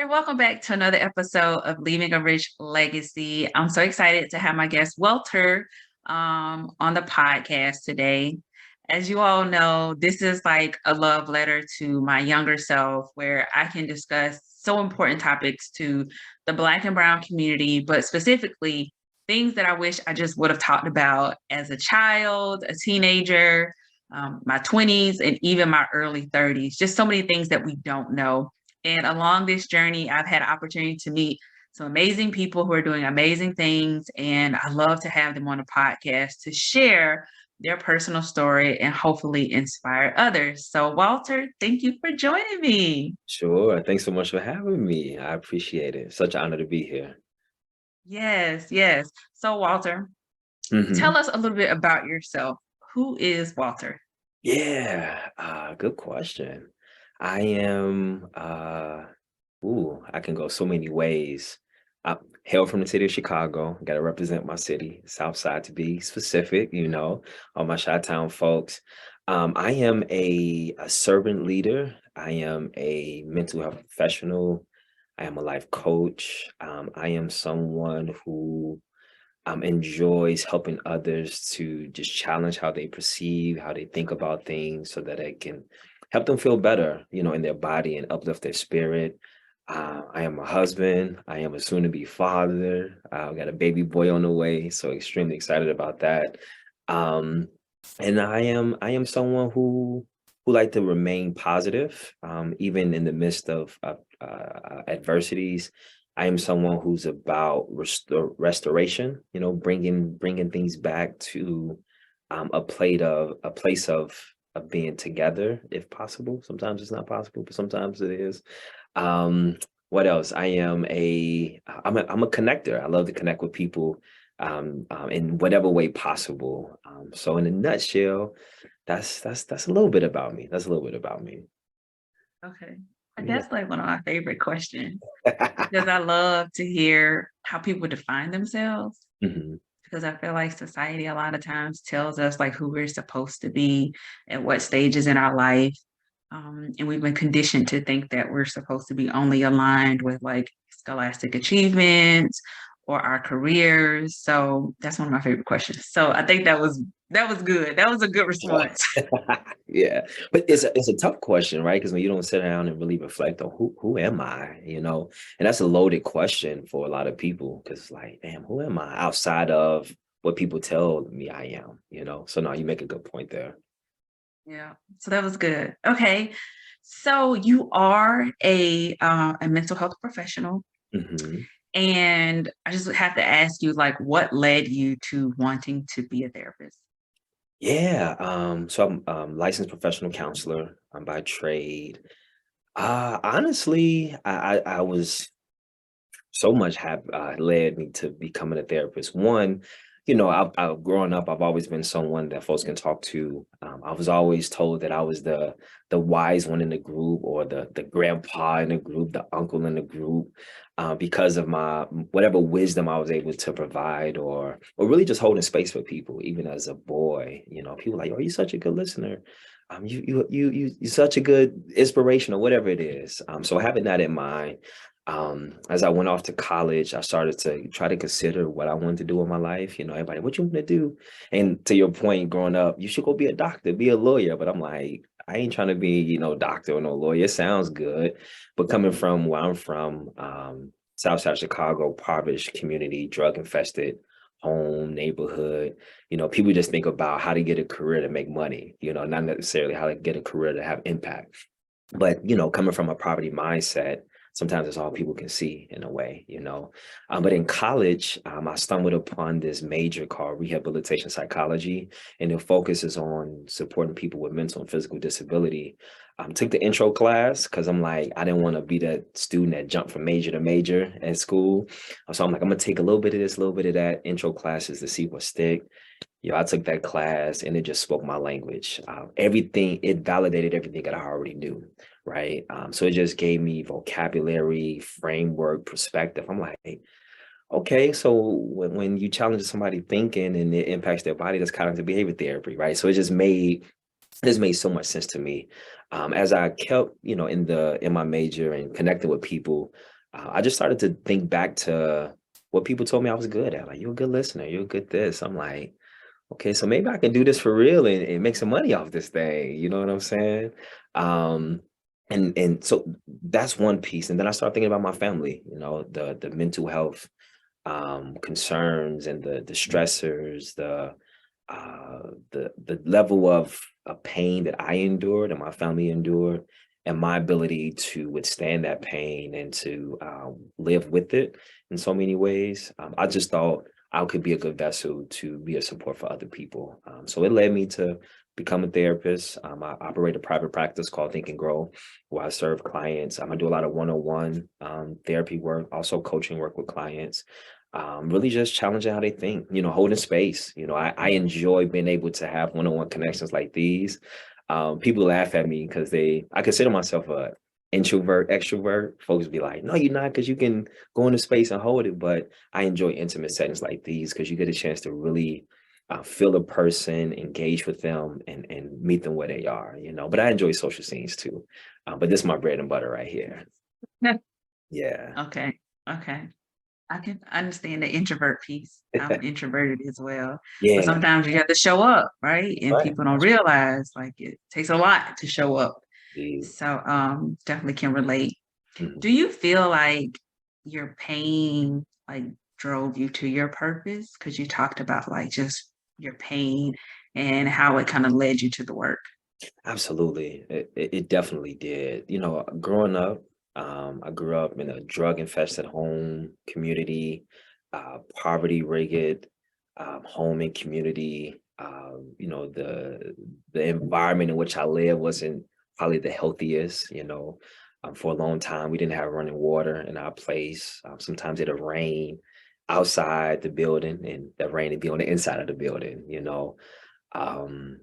All right, welcome back to another episode of Leaving a Rich Legacy. I'm so excited to have my guest Walter on the podcast today. As you all know, this is like a love letter to my younger self where I can discuss so important topics to the Black and Brown community, but specifically things that I wish I just would have talked about as a child, a teenager, my 20s, and even my early 30s. Just so many things that we don't know. And along this journey, I've had an opportunity to meet some amazing people who are doing amazing things. And I love to have them on the podcast to share their personal story and hopefully inspire others. So, Walter, thank you for joining me. Sure. Thanks so much for having me. I appreciate it. Such an honor to be here. Yes, yes. So, Walter, hmm tell us a little bit about yourself. Who is Walter? Yeah, good question. I am, I can go so many ways. I hail from the city of Chicago. Got to represent my city, South Side to be specific, all my Chi-Town folks. I am a servant leader. I am a mental health professional. I am a life coach. I am someone who enjoys helping others to just challenge how they perceive, how they think about things so that it can help them feel better, in their body and uplift their spirit. I am a husband. I am a soon-to-be father. I've got a baby boy on the way, so extremely excited about that. Um, and I am someone who like to remain positive, even in the midst of adversities. I am someone who's about restoration, bringing things back to a place of being together, if possible. Sometimes it's not possible, but sometimes it is. Um, what else? I'm a connector. I love to connect with people in whatever way possible. So in a nutshell, that's a little bit about me. That's a little bit about me. Okay. Yeah. That's like one of my favorite questions because I love to hear how people define themselves. Mhm. Because I feel like society a lot of times tells us like who we're supposed to be at what stages in our life. And we've been conditioned to think that we're supposed to be only aligned with like scholastic achievements or our careers. So that's one of my favorite questions. So I think that was good. That was a good response. Yeah, but it's a tough question, right? Because when you don't sit down and really reflect on who am I, and that's a loaded question for a lot of people because like, damn, who am I outside of what people tell me I am? So no, you make a good point there. Yeah. So that was good. Okay. So you are a mental health professional. hmm And I just have to ask you, like, what led you to wanting to be a therapist? Yeah, so I'm licensed professional counselor by trade. Honestly, I was so much have led me to becoming a therapist. One, I've growing up, I've always been someone that folks can talk to. I was always told that I was the wise one in the group, or the grandpa in the group, the uncle in the group, because of my whatever wisdom I was able to provide, or really just holding space for people, even as a boy. People like, "Oh, you're such a good listener. You're such a good inspiration," or whatever it is. So having that in mind, as I went off to college, I started to try to consider what I wanted to do in my life. Everybody, what you want to do? And to your point, growing up, you should go be a doctor, be a lawyer. But I'm like, I ain't trying to be, doctor or no lawyer. It sounds good. But coming from where I'm from, Southside Chicago, impoverished community, drug infested home, neighborhood, people just think about how to get a career to make money, not necessarily how to get a career to have impact. But, coming from a poverty mindset, sometimes it's all people can see in a way. But in college, I stumbled upon this major called rehabilitation psychology, and it focuses on supporting people with mental and physical disability. Took the intro class because I'm like, I didn't want to be that student that jumped from major to major at school. So I'm like, I'm gonna take a little bit of this, a little bit of that intro classes to see what stick. I took that class and it just spoke my language. Everything, it validated everything that I already knew, right? So it just gave me vocabulary, framework, perspective. I'm like, hey, okay, so when you challenge somebody thinking and it impacts their body, that's cognitive behavior therapy, right? So it just made This made so much sense to me. As I kept, in my major and connecting with people, I just started to think back to what people told me I was good at. Like, you're a good listener, you're a good this. I'm like, okay, so maybe I can do this for real and make some money off this thing. You know what I'm saying? Um, and so that's one piece. And then I started thinking about my family, the mental health concerns and the stressors, the level of pain that I endured and my family endured, and my ability to withstand that pain and to live with it in so many ways. I just thought I could be a good vessel to be a support for other people. So it led me to become a therapist. I operate a private practice called Think and Grow, where I serve clients. I do a lot of one-on-one therapy work, also coaching work with clients. Really just challenging how they think, holding space. I enjoy being able to have one-on-one connections like these. People laugh at me because I consider myself a introvert, extrovert. Folks be like, no, you're not, because you can go into space and hold it. But I enjoy intimate settings like these because you get a chance to really feel a person, engage with them, and meet them where they are, But I enjoy social scenes too. But this is my bread and butter right here. Yeah. Okay. Okay. I can understand the introvert piece. I'm introverted as well. But Yeah. sometimes you have to show up, right? And Right. people don't realize like it takes a lot to show up. Indeed. So definitely can relate. Mhm. Do you feel like your pain like drove you to your purpose? Because you talked about like just your pain and how it kind of led you to the work. Absolutely. It definitely did. Growing up, I grew up in a drug infested home community, poverty rigged home and community. The environment in which I live wasn't probably the healthiest. For a long time, we didn't have running water in our place. Sometimes it'd rain outside the building, and the rain would be on the inside of the building. Um,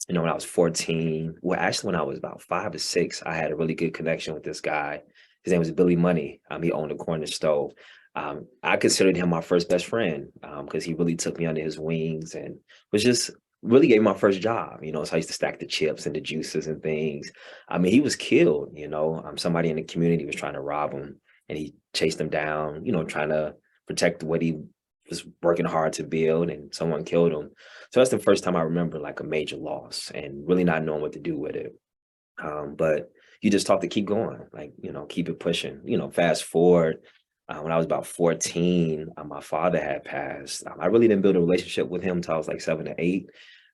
when I was 14, well, actually, when I was about 5 or 6, I had a really good connection with this guy. His name was Billy Money. He owned a corner store. I considered him my first best friend because he really took me under his wings and was just really gave me my first job. So I used to stack the chips and the juices and things. He was killed. Somebody in the community was trying to rob him, and he chased him down. Trying to protect what he was working hard to build, and someone killed him. So that's the first time I remember like a major loss and really not knowing what to do with it. But you just taught to keep going, like, keep it pushing. Fast forward, when I was about 14, my father had passed. I really didn't build a relationship with him until I was like 7 or 8.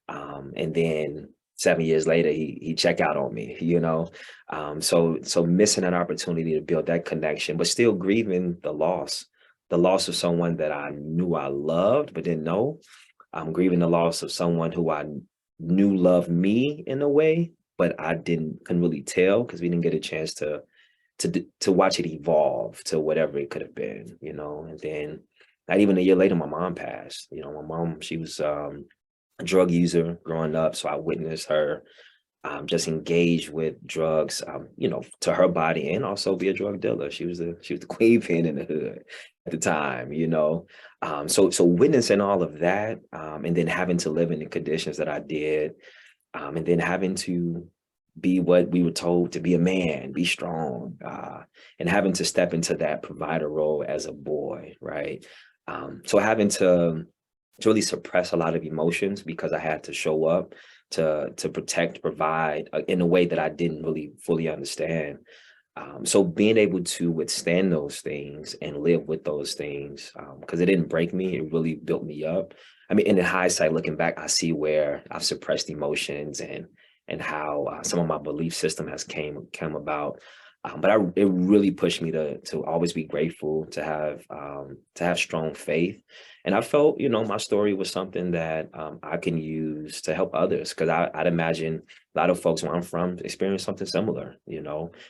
And then 7 years later, he checked out on me, So missing an opportunity to build that connection, but still grieving the loss of someone that I knew I loved, but didn't know. I'm grieving the loss of someone who I knew loved me in a way, but I couldn't really tell because we didn't get a chance to watch it evolve to whatever it could have been, And then not even a year later, my mom passed. My mom, she was a drug user growing up, so I witnessed her just engage with drugs, to her body, and also be a drug dealer. She was the queen pin in the hood at the time, So witnessing all of that, and then having to live in the conditions that I did, and then having to be what we were told to be a man, be strong, and having to step into that provider role as a boy, right? So having to really suppress a lot of emotions because I had to show up to protect, provide in a way that I didn't really fully understand. So being able to withstand those things and live with those things, because it didn't break me, it really built me up. In hindsight, looking back, I see where I've suppressed emotions and how some of my belief system has came about. But it really pushed me to always be grateful, to have strong faith. And I felt, my story was something that I can use to help others, because I'd imagine a lot of folks where I'm from experience something similar.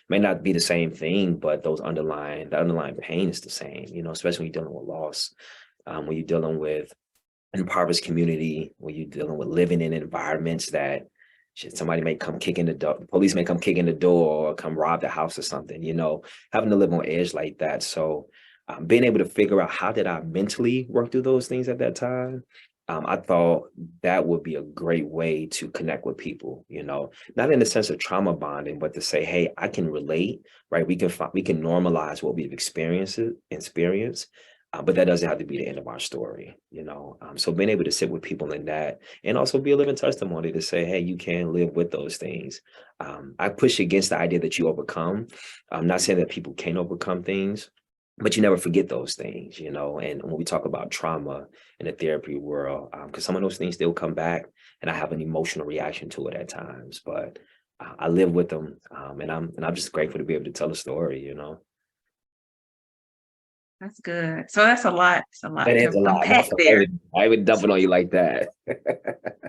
May not be the same thing, but the underlying pain is the same. Especially when you're dealing with loss, when you're dealing with impoverished community, when you're dealing with living in environments that somebody may come kicking the door, police may come kicking the door or come rob the house or something, having to live on edge like that. So being able to figure out how did I mentally work through those things at that time, I thought that would be a great way to connect with people, not in the sense of trauma bonding, but to say, hey, I can relate, right? We can normalize what we've experienced, but that doesn't have to be the end of our story. So being able to sit with people in that, and also be a living testimony to say, hey, you can live with those things. I push against the idea that you overcome. I'm not saying that people can't overcome things, but you never forget those things. And when we talk about trauma in the therapy world, because some of those things still come back, and I have an emotional reaction to it at times, but I live with them, and I'm just grateful to be able to tell a story. That's good. So that's a lot. It's a That lot is to a lot. No, unpack so there. I even dumping on you like that.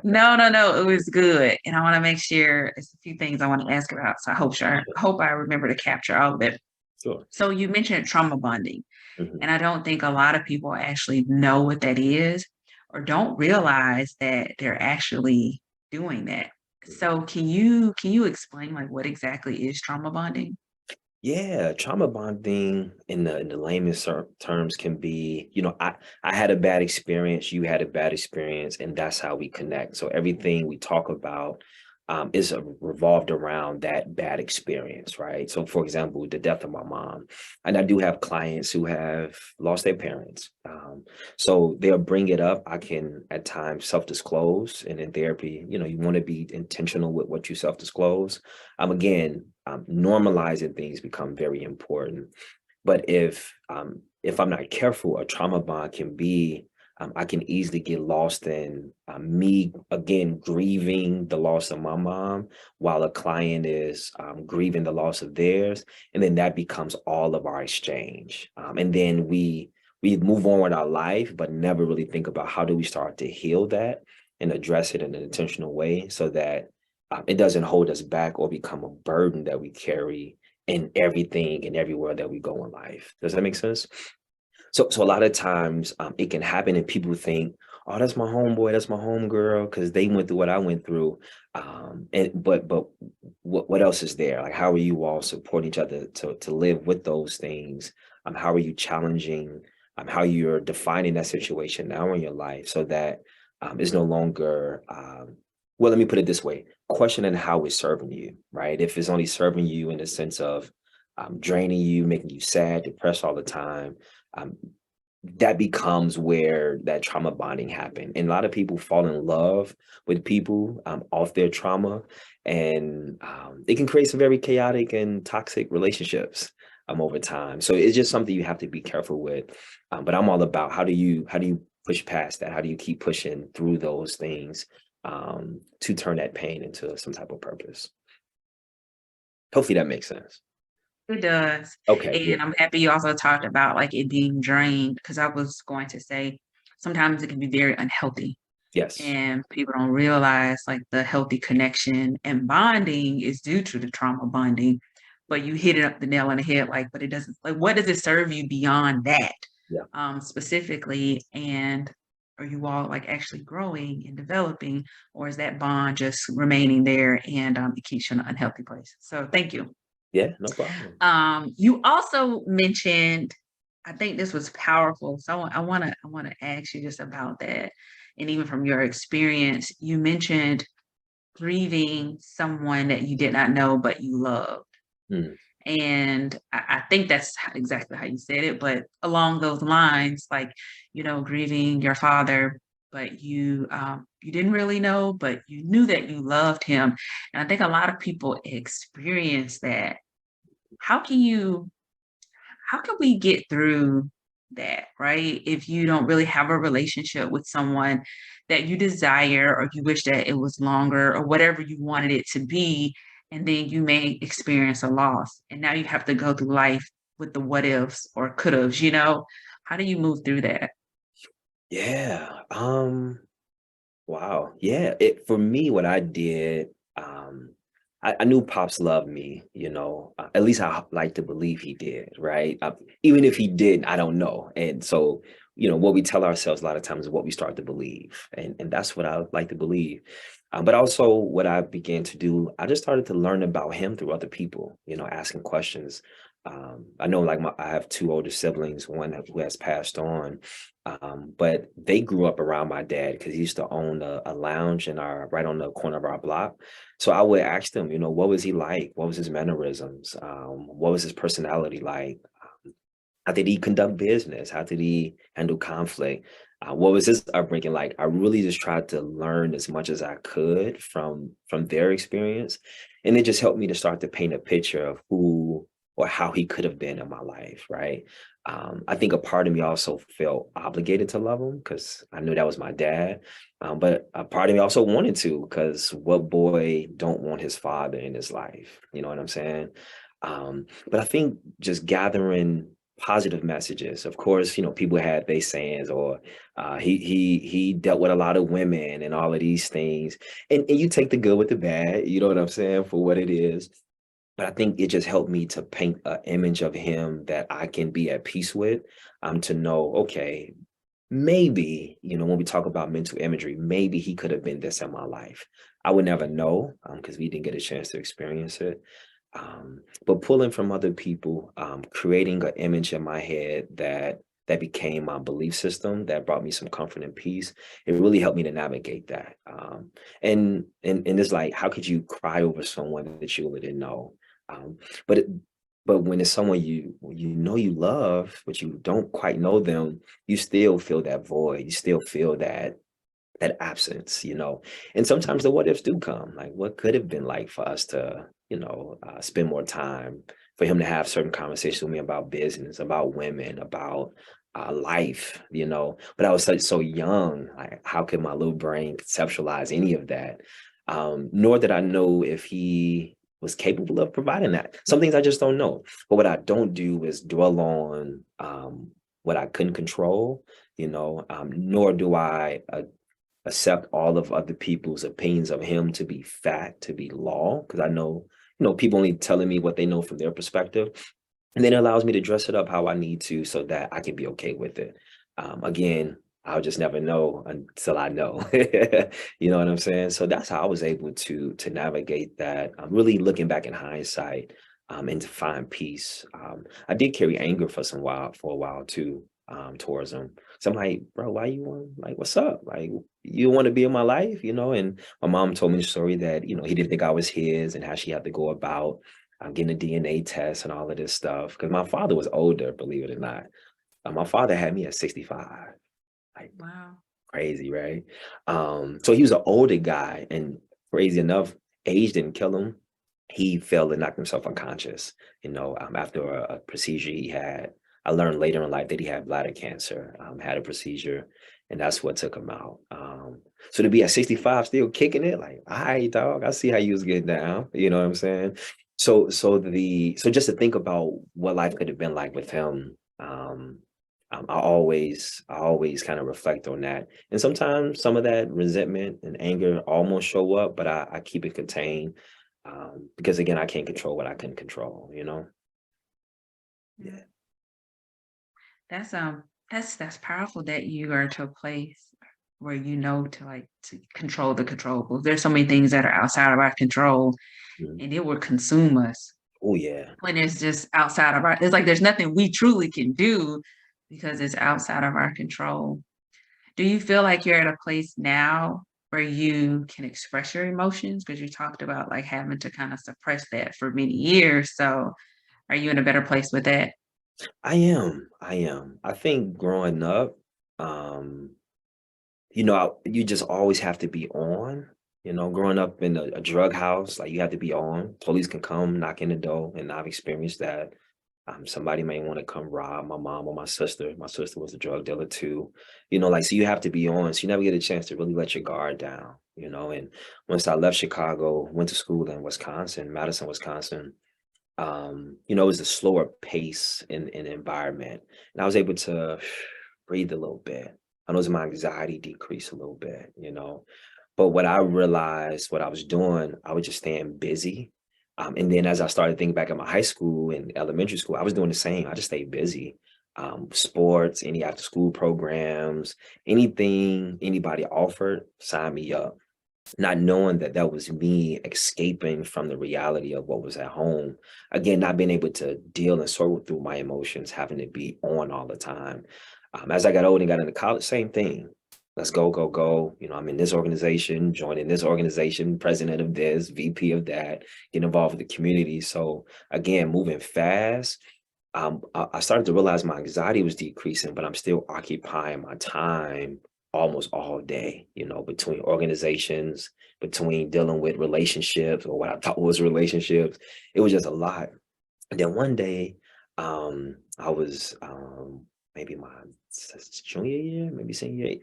No, no, no. It was good. And I want to make sure it's a few things I want to ask about. So I hope I remember to capture all of it. Sure. So you mentioned trauma bonding. Mhm. And I don't think a lot of people actually know what that is or don't realize that they're actually doing that. So can you explain like what exactly is trauma bonding? Yeah, trauma bonding in the lamest terms can be, I had a bad experience, you had a bad experience, and that's how we connect. So everything we talk about is revolved around that bad experience, right? So, for example, the death of my mom, and I do have clients who have lost their parents. So they'll bring it up. I can at times self-disclose, and in therapy, you want to be intentional with what you self-disclose. Again, normalizing things become very important. But if I'm not careful, a trauma bond can be, I can easily get lost in me again grieving the loss of my mom while a client is grieving the loss of theirs, and then that becomes all of our exchange. And then we move on with our life, but never really think about how do we start to heal that and address it in an intentional way so that it doesn't hold us back or become a burden that we carry in everything and everywhere that we go in life. Does that make sense? So a lot of times it can happen and people think, oh, that's my homeboy, that's my homegirl, because they went through what I went through. But what else is there? Like, how are you all supporting each other to live with those things? How are you challenging? How you're defining that situation now in your life so that it's no longer well, let me put it this way, questioning how it's serving you, right? If it's only serving you in the sense of draining you, making you sad, depressed all the time, um, that becomes where that trauma bonding happened. And a lot of people fall in love with people off their trauma, and it can create some very chaotic and toxic relationships over time. So it's just something you have to be careful with. But I'm all about how do you push past that? How do you keep pushing through those things to turn that pain into some type of purpose? Hopefully that makes sense. It does. Okay. Yeah. And I'm happy you also talked about like it being drained because I was going to say sometimes it can be very unhealthy Yes. and people don't realize like the healthy connection and bonding is due to the trauma bonding. But you hit it up the nail on the head, like, but it doesn't like what does it serve you beyond that Yeah. specifically? And are you all like actually growing and developing, or is that bond just remaining there and it keeps you in an unhealthy place? So thank you. Yeah. No problem. You also mentioned, I think this was powerful. So I want to ask you just about that. And even from your experience, you mentioned grieving someone that you did not know but you loved. Mm, And I think that's exactly how you said it. But along those lines, like, grieving your father, but you didn't really know, but you knew that you loved him. And I think a lot of people experience that. How can you how can we get through that, right? If you don't really have a relationship with someone that you desire or you wish that it was longer or whatever you wanted it to be, and then you may experience a loss. And now you have to go through life with the what ifs or could haves. How do you move through that? yeah. Wow. Yeah. It for me, what I did, I knew Pops loved me. At least I like to believe he did, right? Even if he didn't, I don't know. And so, what we tell ourselves a lot of times is what we start to believe. And that's what I like to believe. But also what I began to do, I just started to learn about him through other people, asking questions. I know like I have two older siblings, one who has passed on, but they grew up around my dad because he used to own a lounge in our right on the corner of our block. So I would ask them, what was he like? What was his mannerisms? What was his personality like? How did he conduct business? How did he handle conflict? What was his upbringing like? I really just tried to learn as much as I could from their experience, and it just helped me to start to paint a picture of who or how he could have been in my life, right? I think a part of me also felt obligated to love him because I knew that was my dad, but a part of me also wanted to because what boy don't want his father in his life? You know what I'm saying? But I think just gathering positive messages. Of course, people had they sayings or he dealt with a lot of women and all of these things. And you take the good with the bad, you know what I'm saying, for what it is. But I think it just helped me to paint an image of him that I can be at peace with, to know, okay, maybe, when we talk about mental imagery, maybe he could have been this in my life. I would never know because we didn't get a chance to experience it. But pulling from other people, creating an image in my head that became my belief system, that brought me some comfort and peace. It really helped me to navigate that. And it's like, how could you cry over someone that you really didn't know? Um, but it, but when it's someone you know you love, but you don't quite know them, you still feel that void. You still feel that absence, and sometimes the what ifs do come, like what could have been like for us to, spend more time, for him to have certain conversations with me about business, about women, about life, but I was so young, like how could my little brain conceptualize any of that? Nor did I know if he was capable of providing that. Some things I just don't know, but what I don't do is dwell on what I couldn't control, nor do I accept all of other people's opinions of him to be fact, to be law, because I know, people only telling me what they know from their perspective. And then it allows me to dress it up how I need to so that I can be okay with it. Again, I'll just never know until I know. You know what I'm saying? So that's how I was able to navigate that. I'm really looking back in hindsight, and to find peace. I did carry anger for a while too, towards him. So I'm like, bro, why you want, like, what's up? Like, you want to be in my life, And my mom told me the story that, he didn't think I was his and how she had to go about getting a DNA test and all of this stuff. Because my father was older, believe it or not. My father had me at 65. Like, Wow. crazy, right? So he was an older guy, and crazy enough, age didn't kill him. He fell and knocked himself unconscious, after a procedure he had. I learned later in life that he had bladder cancer, had a procedure, and that's what took him out. So to be at 65 still kicking it, like, all right, dog, I see how you was getting down. You know what I'm saying? So just to think about what life could have been like with him, I always kind of reflect on that. And sometimes some of that resentment and anger almost show up, but I keep it contained, because again, I can't control what I can control. Mm. Yeah. That's that's powerful that you are to a place where you know to to control the controllables. There's so many things that are outside of our control Mhm. and it will consume us Oh yeah. when it's just outside of our it's like there's nothing we truly can do because it's outside of our control. Do you feel like you're at a place now where you can express your emotions? Because you talked about like having to kind of suppress that for many years. So are you in a better place with that? I am. I am. I think growing up, um, you just always have to be on. Growing up in a drug house, like you have to be on. Police can come knock in the door, and I've experienced that. Somebody may want to come rob my mom or my sister. My sister was a drug dealer too. Like, so you have to be on. So you never get a chance to really let your guard down. And once I left Chicago, went to school in Wisconsin, Madison, Wisconsin, it was a slower pace in environment. And I was able to breathe a little bit. I noticed my anxiety decrease a little bit. But what I realized what I was doing, I was just staying busy. And then as I started thinking back at my high school and elementary school, I was doing the same. I just stayed busy. Sports, any after school programs, anything anybody offered, sign me up. not knowing that that was me escaping from the reality of what was at home. Again, not being able to deal and sort through my emotions, having to be on all the time. As I got older and got into college, same thing. Let's go, go, go. I'm in this organization, joining this organization, president of this, VP of that, get involved with the community. So again, moving fast. I started to realize my anxiety was decreasing, but I'm still occupying my time almost all day, between organizations, between dealing with relationships or what I thought was relationships. It was just a lot. And then one day, I was maybe my junior year, maybe senior year.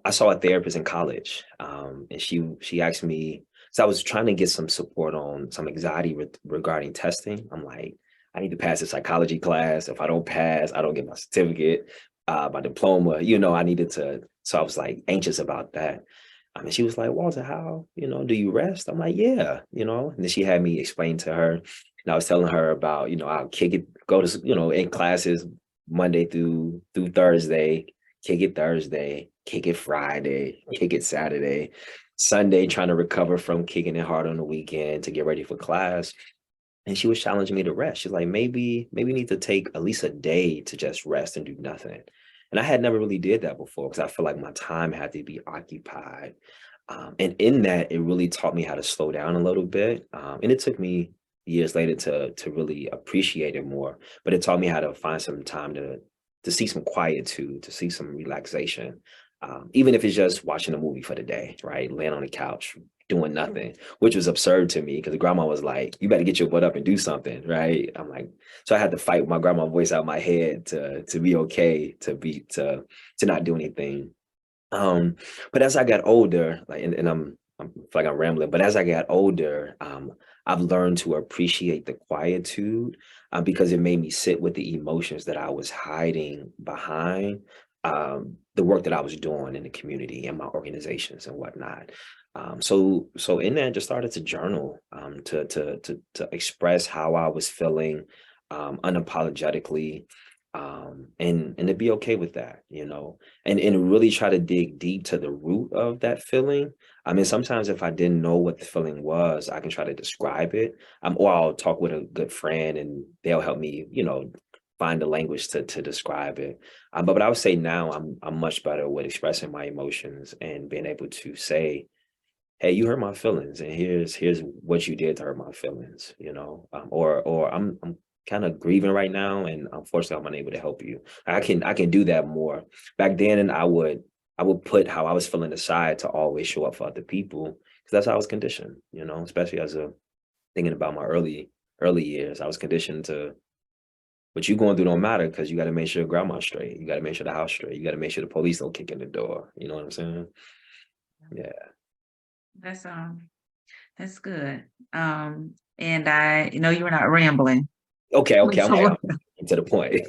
I saw a therapist in college, and she asked me. So I was trying to get some support on some anxiety regarding testing. I'm like, I need to pass a psychology class. If I don't pass, I don't get my certificate, my diploma. I needed to. So I was like anxious about that. And she was like, Walter, how do you rest? I'm like, yeah, And then she had me explain to her, and I was telling her about I'll kick it, go to in classes Monday through Thursday, kick it Thursday, kick it Friday, kick it Saturday, Sunday, trying to recover from kicking it hard on the weekend to get ready for class. And she was challenging me to rest. She's like, maybe you need to take at least a day to just rest and do nothing. And I had never really did that before because I feel like my time had to be occupied. And in that, it really taught me how to slow down a little bit. And it took me years later to really appreciate it more. But it taught me how to find some time to see some quietude, to see some relaxation. Even if it's just watching a movie for the day, right? Laying on the couch, doing nothing, which was absurd to me because the grandma was like, you better get your butt up and do something, right? I'm like, so I had to fight with my grandma voice out of my head to be okay, to not do anything. But as I got older, like, and I'm feel like I'm rambling, but as I got older, I've learned to appreciate the quietude because it made me sit with the emotions that I was hiding behind the work that I was doing in the community and my organizations and whatnot. So in that, I just started to journal, to express how I was feeling, unapologetically, and to be okay with that, and really try to dig deep to the root of that feeling. I mean, sometimes if I didn't know what the feeling was, I can try to describe it, or I'll talk with a good friend and they'll help me, find the language to describe it. But I would say now I'm much better with expressing my emotions and being able to say, hey, you hurt my feelings, and here's what you did to hurt my feelings, or I'm kind of grieving right now, and unfortunately, I'm unable to help you. I can do that more. Back then, and I would put how I was feeling aside to always show up for other people because that's how I was conditioned, especially as a thinking about my early years. I was conditioned to what you going through don't matter because you got to make sure grandma's straight. You got to make sure the house straight. You got to make sure the police don't kick in the door. You know what I'm saying? Yeah. That's that's good. And I know you were not rambling. Okay. Okay. I'm So to the point.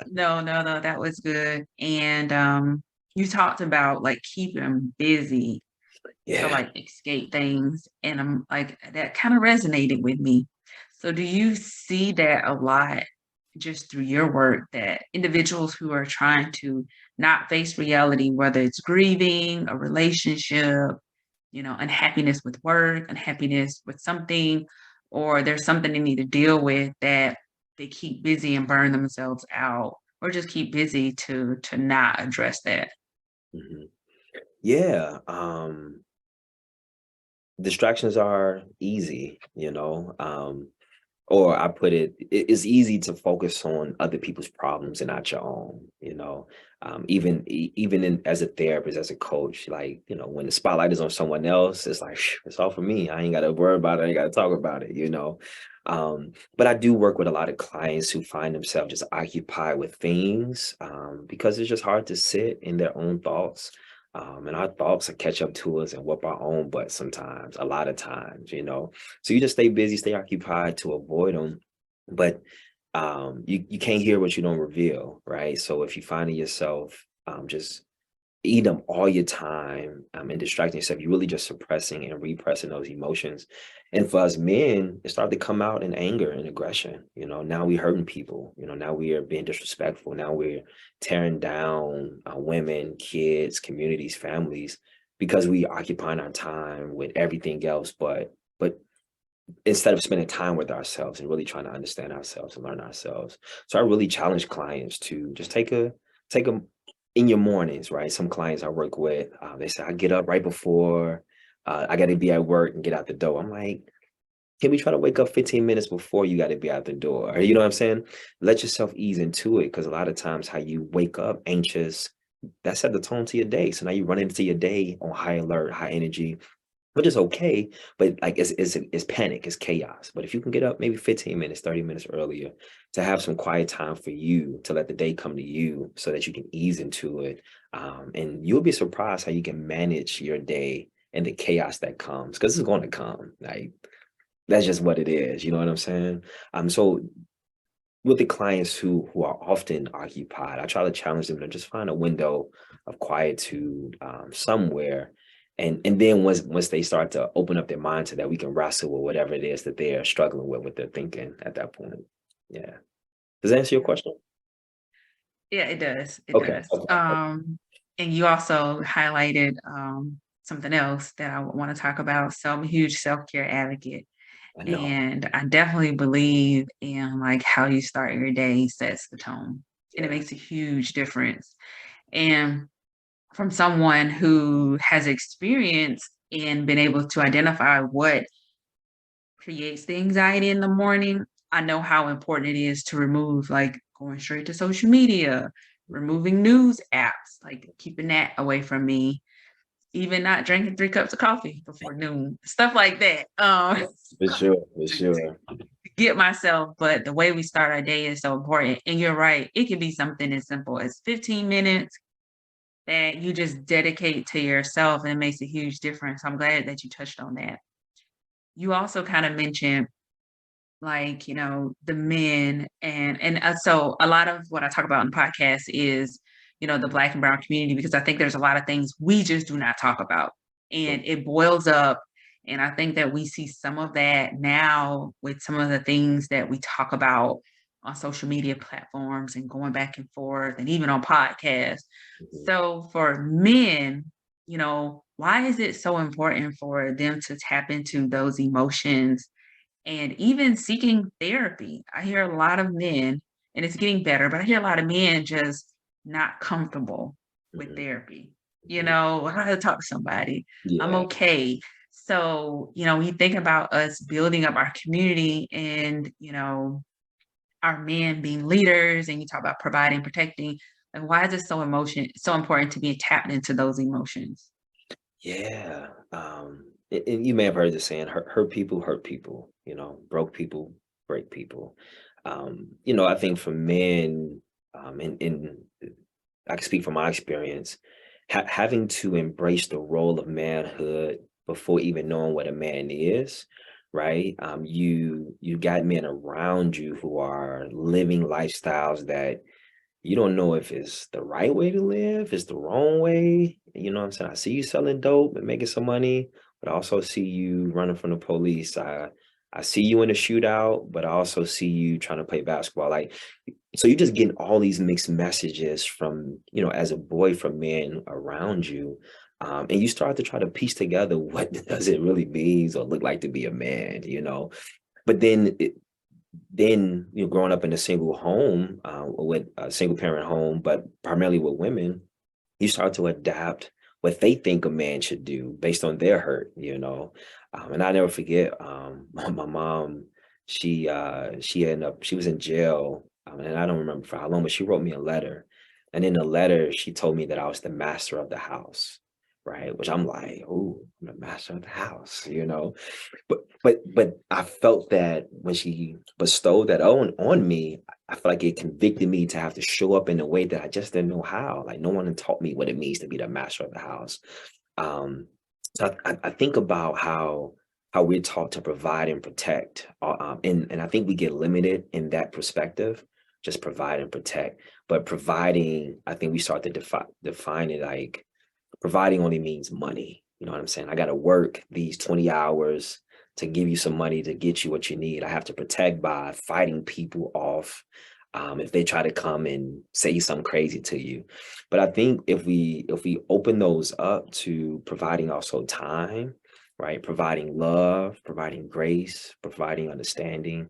no, no, no, that was good. And you talked about like keeping busy to Yeah. like escape things. And I'm like, that kind of resonated with me. So do you see that a lot just through your work that individuals who are trying to not face reality, whether it's grieving, a relationship, unhappiness with work, unhappiness with something, or there's something they need to deal with that they keep busy and burn themselves out, or just keep busy to not address that. Mhm. Yeah. Distractions are easy, or I put it's easy to focus on other people's problems and not your own, even as a therapist, as a coach, like, when the spotlight is on someone else, it's like, it's all for me. I ain't got to worry about it. I ain't got to talk about it. But I do work with a lot of clients who find themselves just occupied with things because it's just hard to sit in their own thoughts. And our thoughts will catch up to us and whoop our own butt sometimes, a lot of times. So you just stay busy, stay occupied to avoid them. But you can't hear what you don't reveal, right? So if you find yourself just eating up all your time and distracting yourself, you're really just suppressing and repressing those emotions. And for us men, it started to come out in anger and aggression. Now we're hurting people. Now we are being disrespectful. Now we're tearing down women, kids, communities, families because we occupying our time with everything else, but instead of spending time with ourselves and really trying to understand ourselves and learn ourselves. So I really challenge clients to just take a in your mornings, right? Some clients I work with, they say I get up right before I got to be at work and get out the door. I'm like, can we try to wake up 15 minutes before you got to be out the door? You know what I'm saying? Let yourself ease into it, because a lot of times how you wake up anxious, that set the tone to your day. So now you run into your day on high alert, high energy, which is okay, but like it's panic, it's chaos. But if you can get up maybe 15 minutes, 30 minutes earlier to have some quiet time for you, to let the day come to you so that you can ease into it. And you'll be surprised how you can manage your day and the chaos that comes, because it's going to come. Like, that's just what it is. You know what I'm saying? So with the clients who are often occupied, I try to challenge them to just find a window of quietude somewhere. And then once they start to open up their mind to that, we can wrestle with whatever it is that they're struggling with, what they're thinking at that point. Yeah. Does that answer your question? Yeah, it does. It Okay. does. Okay. And you also highlighted something else that I want to talk about. So I'm a huge self-care advocate. I know. And I definitely believe in like how you start your day sets the tone. And it Yeah. makes a huge difference. And from someone who has experience and been able to identify what creates the anxiety in the morning, I know how important it is to remove like going straight to social media, removing news apps, like keeping that away from me, even not drinking 3 cups of coffee before noon, stuff like that. For sure. For To sure. get myself, but the way we start our day is so important. And you're right, it can be something as simple as 15 minutes that you just dedicate to yourself, and it makes a huge difference. I'm glad that you touched on that. You also kind of mentioned like, the men and so a lot of what I talk about in the podcast is, the Black and brown community, because I think there's a lot of things we just do not talk about. And it boils up. And I think that we see some of that now with some of the things that we talk about on social media platforms and going back and forth and even on podcasts. Mhm. So for men, why is it so important for them to tap into those emotions and even seeking therapy? I hear a lot of men, and it's getting better, but I hear a lot of men just not comfortable with Mhm. therapy. Mhm. I gotta talk to somebody. I'm Yeah. okay. So, we think about us building up our community and, our men being leaders, and you talk about providing, protecting. And why is it so important to be tapped into those emotions? Yeah. And you may have heard the saying, hurt people, broke people, break people. I think for men, and I can speak from my experience, having to embrace the role of manhood before even knowing what a man is, right? You got men around you who are living lifestyles that you don't know if it's the right way to live, it's the wrong way. You know what I'm saying? I see you selling dope and making some money, but I also see you running from the police. I see you in a shootout, but I also see you trying to play basketball. Like, so you're just getting all these mixed messages from, as a boy, from men around you. And you start to try to piece together what does it really means or look like to be a man. But then growing up in a single home, with a single parent home, but primarily with women, you start to adapt what they think a man should do based on their hurt. And I never forget, my mom, she ended up, she was in jail, and I don't remember for how long, but she wrote me a letter. And in the letter, she told me that I was the master of the house, right? Which I'm like, oh, I'm the master of the house. But I felt that when she bestowed that on me, I feel like it convicted me to have to show up in a way that I just didn't know how. Like, no one had taught me what it means to be the master of the house. Um, so I think about how we're taught to provide and protect, and I think we get limited in that perspective, just provide and protect. But providing, I think we start to define it like providing only means money. You know what I'm saying? I got to work these 20 hours to give you some money to get you what you need. I have to protect by fighting people off. if they try to come and say something crazy to you. But I think if we open those up to providing also time, right? Providing love, providing grace, providing understanding,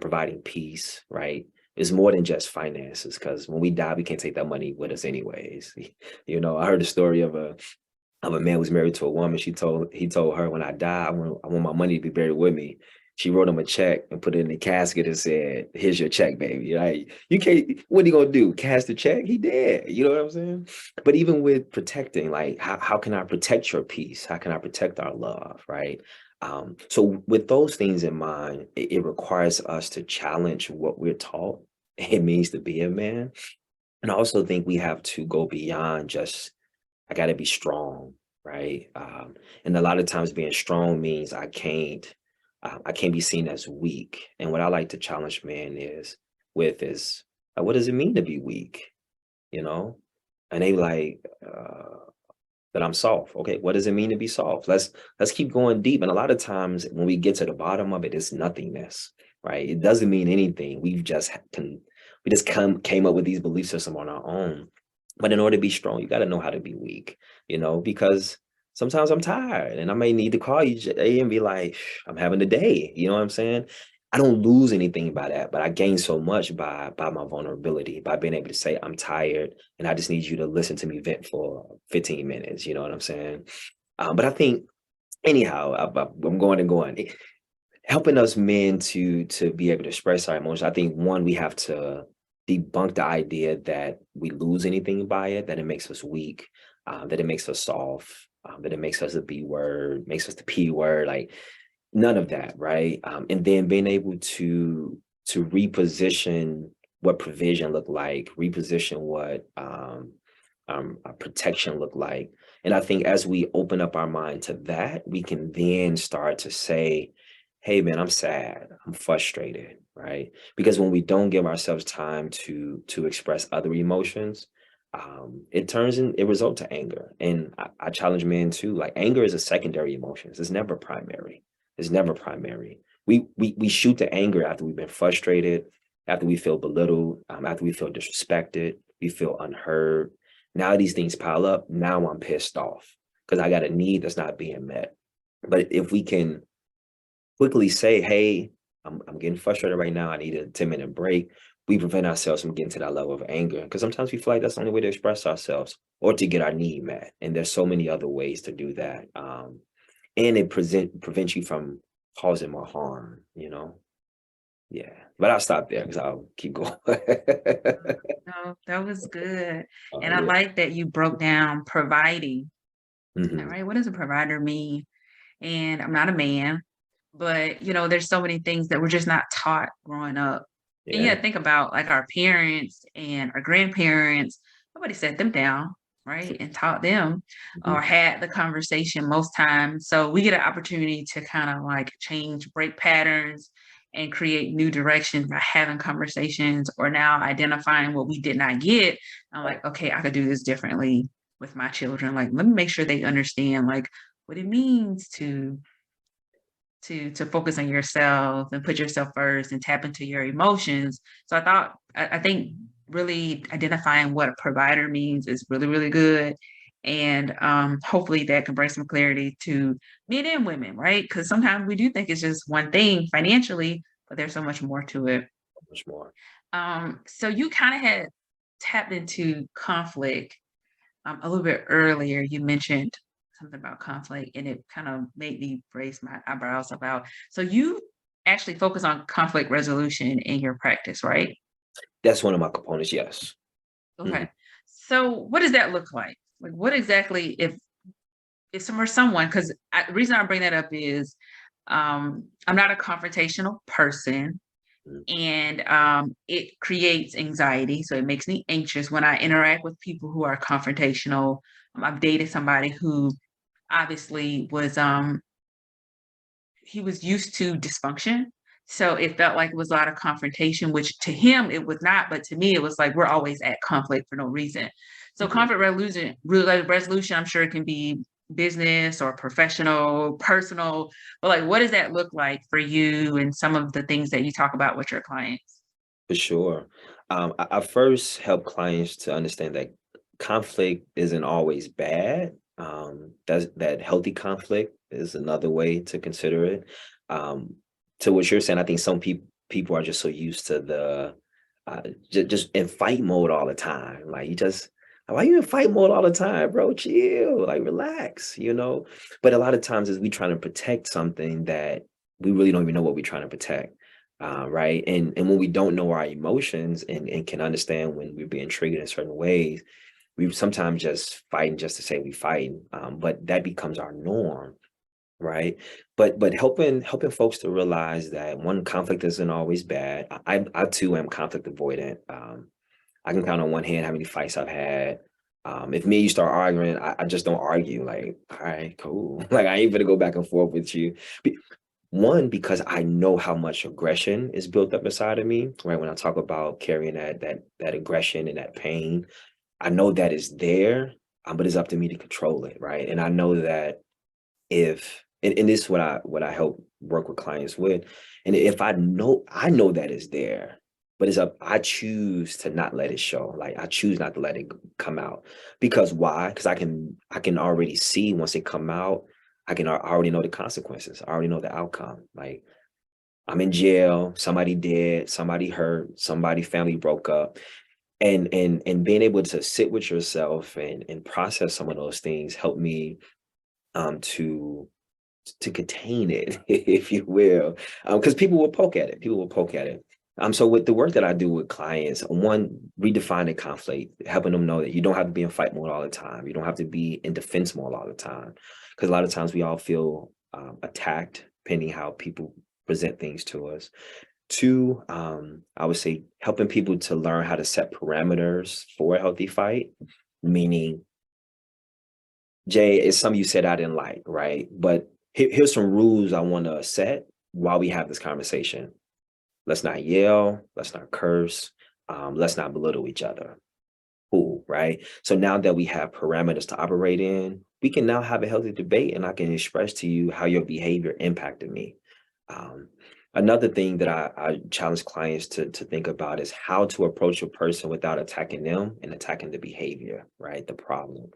providing peace, right? It's more than just finances, because when we die, we can't take that money with us anyways. I heard the story of a man who was married to a woman. He told her, when I die, I want my money to be buried with me. She wrote him a check and put it in the casket and said, "Here's your check, baby." Like, you can't. What are you gonna do? Cash the check? He dead. You know what I'm saying? But even with protecting, like, how can I protect your peace? How can I protect our love? Right. So with those things in mind, it requires us to challenge what we're taught it means to be a man. And I also think we have to go beyond just, I got to be strong, right? And a lot of times being strong means I can't be seen as weak. And what I like to challenge men is what does it mean to be weak? You know, and they like that I'm soft. Okay, what does it mean to be soft? Let's keep going deep. And a lot of times when we get to the bottom of it, it's nothingness, right? It doesn't mean anything. We just came up with these belief system on our own. But in order to be strong, you got to know how to be weak, because sometimes I'm tired and I may need to call you Jay, and be like, I'm having a day. You know what I'm saying? I don't lose anything by that, but I gain so much by my vulnerability, by being able to say I'm tired and I just need you to listen to me vent for 15 minutes. You know what I'm saying? But I think anyhow, I'm going and going. Helping us men to be able to express our emotions. I think one, we have to debunk the idea that we lose anything by it, that it makes us weak, that it makes us soft, that it makes us a B word, makes us the P word, like none of that, right? And then being able to reposition what provision look like, reposition what protection look like. And I think as we open up our mind to that, we can then start to say, hey man, I'm sad, I'm frustrated, right? Because when we don't give ourselves time to express other emotions, it results to anger. And I challenge men too, like, anger is a secondary emotion. It's never primary. It's never primary. We shoot to anger after we've been frustrated, after we feel belittled, after we feel disrespected, we feel unheard. Now these things pile up. Now I'm pissed off because I got a need that's not being met. But if we can quickly say, hey, I'm getting frustrated right now, I need a 10-minute break, we prevent ourselves from getting to that level of anger. Because sometimes we feel like that's the only way to express ourselves or to get our need met. And there's so many other ways to do that. And it prevents you from causing more harm. Yeah. But I'll stop there because I'll keep going. No, that was good. Oh, And I yeah. like that you broke down providing. All Hmm. right, what does a provider mean? And I'm not a man, but there's so many things that we're just not taught growing up. And Yeah. yeah, think about like our parents and our grandparents. Nobody set them down, right? And taught them or Mhm. had the conversation most times. So we get an opportunity to kind of like change, break patterns and create new directions by having conversations or now identifying what we did not get. I'm like, okay, I could do this differently with my children. Like, let me make sure they understand like what it means to focus on yourself and put yourself first and tap into your emotions. So I think really identifying what a provider means is really, really good. And hopefully that can bring some clarity to men and women, right? Because sometimes we do think it's just one thing financially, but there's so much more to it. Much more. So you kind of had tapped into conflict a little bit earlier. You mentioned something about conflict, and it kind of made me raise my eyebrows about. So you actually focus on conflict resolution in your practice, right? That's one of my components. Yes. Mhm. Okay. So what does that look like? Like, what exactly if someone because the reason I bring that up is I'm not a confrontational person, Mhm. and it creates anxiety. So it makes me anxious when I interact with people who are confrontational. I've dated somebody who obviously was he was used to dysfunction. So it felt like it was a lot of confrontation, which to him it was not, but to me it was like we're always at conflict for no reason. So Mhm. conflict resolution, I'm sure it can be business or professional, personal, but like what does that look like for you and some of the things that you talk about with your clients? For sure. I first help clients to understand that conflict isn't always bad. That healthy conflict is another way to consider it. Um, to what you're saying, I think some people are just so used to the just in fight mode all the time. Like, you just, why you in fight mode all the time, bro? Chill, like, relax, you know. But a lot of times, is we trying to protect something that we really don't even know what we're trying to protect, right? And when we don't know our emotions and can understand when we're being triggered in certain ways, we sometimes just fighting just to say we fighting, but that becomes our norm, right? But helping folks to realize that one, conflict isn't always bad. I too am conflict avoidant. I can count on one hand how many fights I've had. If me and you start arguing, I just don't argue. Like, all right, cool. Like, I ain't gonna go back and forth with you. One, because I know how much aggression is built up inside of me, right? When I talk about carrying that aggression and that pain, I know that is there, but it's up to me to control it, right? And I know that if and this is what I help work with clients with. And if I know that it's there, but it's up, I choose to not let it show. Like, I choose not to let it come out. Because why? Because I can already see once it come out, I already know the consequences. I already know the outcome. Like, I'm in jail, somebody dead, somebody hurt, somebody family broke up. And being able to sit with yourself and process some of those things help me to contain it, if you will, because people will poke at it. People will poke at it. So with the work that I do with clients, one, redefining conflict, helping them know that you don't have to be in fight mode all the time. You don't have to be in defense mode all the time, because a lot of times we all feel attacked, depending how people present things to us. Two, I would say helping people to learn how to set parameters for a healthy fight, meaning, Jay, it's something you said I didn't like, right? But here's some rules I want to set while we have this conversation. Let's not yell. Let's not curse. Let's not belittle each other. Cool, right? So now that we have parameters to operate in, we can now have a healthy debate, and I can express to you how your behavior impacted me. Um, Another thing that I challenge clients to think about is how to approach a person without attacking them and attacking the behavior, right? The problem.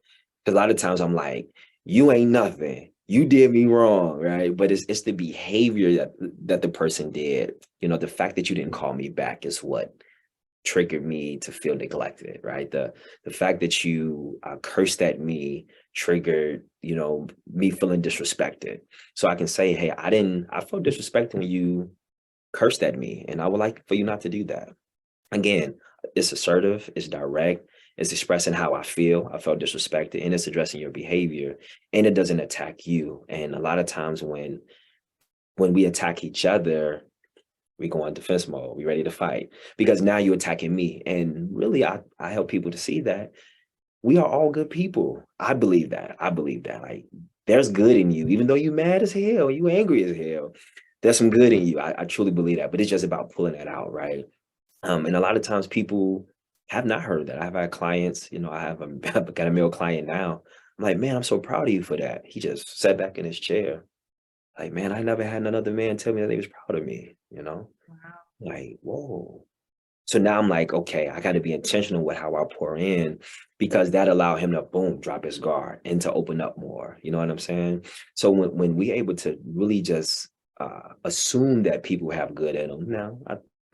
Because a lot of times I'm like, you ain't nothing. You did me wrong, right? But it's the behavior that the person did. You know, the fact that you didn't call me back is what triggered me to feel neglected, right? The fact that you cursed at me triggered, me feeling disrespected. So I can say, hey, I felt disrespected when you cursed at me, and I would like for you not to do that. Again, it's assertive, it's direct, it's expressing how I feel. I felt disrespected, and it's addressing your behavior, and it doesn't attack you. And a lot of times when we attack each other, we go on defense mode. We ready to fight because now you're attacking me. And really, I help people to see that we are all good people. I believe that. I believe that. Like, there's good in you, even though you mad as hell, you angry as hell. There's some good in you. I truly believe that. But it's just about pulling that out, right? And a lot of times people have not heard that. I've had clients, I've got a male client now. I'm like, man, I'm so proud of you for that. He just sat back in his chair. Like, man, I never had another man tell me that he was proud of me, you know? Wow. Like, whoa. So now I'm like, okay, I got to be intentional with how I pour in, because that allowed him to boom, drop his guard and to open up more. You know what I'm saying? So when we able to really just assume that people have good in them, now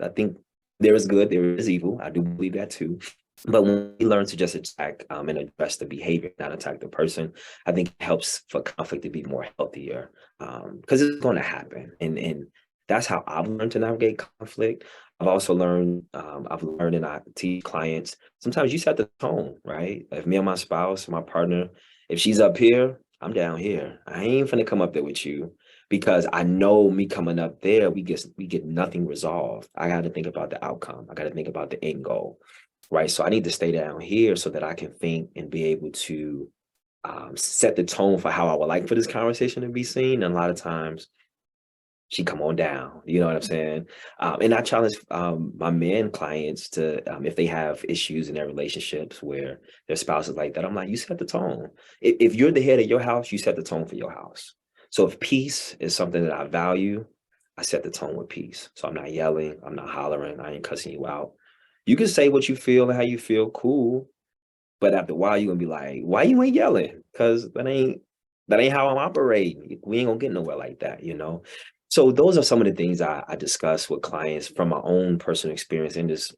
I think there is good, there is evil. I do believe that too. But when we learn to just attack and address the behavior, not attack the person, I think it helps for conflict to be more healthier, because it's going to happen. And that's how I've learned to navigate conflict. I've learned and I teach clients, sometimes you set the tone, right? If me and my spouse, my partner, if she's up here, I'm down here. I ain't finna come up there with you, because I know me coming up there, we get nothing resolved. I got to think about the outcome. I got to think about the end goal, right? So I need to stay down here so that I can think and be able to set the tone for how I would like for this conversation to be seen. And a lot of times she come on down, you know what I'm saying? And I challenge my men clients to, if they have issues in their relationships where their spouse is like that, I'm like, you set the tone. If you're the head of your house, you set the tone for your house. So if peace is something that I value, I set the tone with peace. So I'm not yelling, I'm not hollering, I ain't cussing you out. You can say what you feel and how you feel, cool. But after a while, you're gonna be like, why you ain't yelling? Because that ain't how I'm operating. We ain't gonna get nowhere like that, you know? So those are some of the things I discuss with clients from my own personal experience and just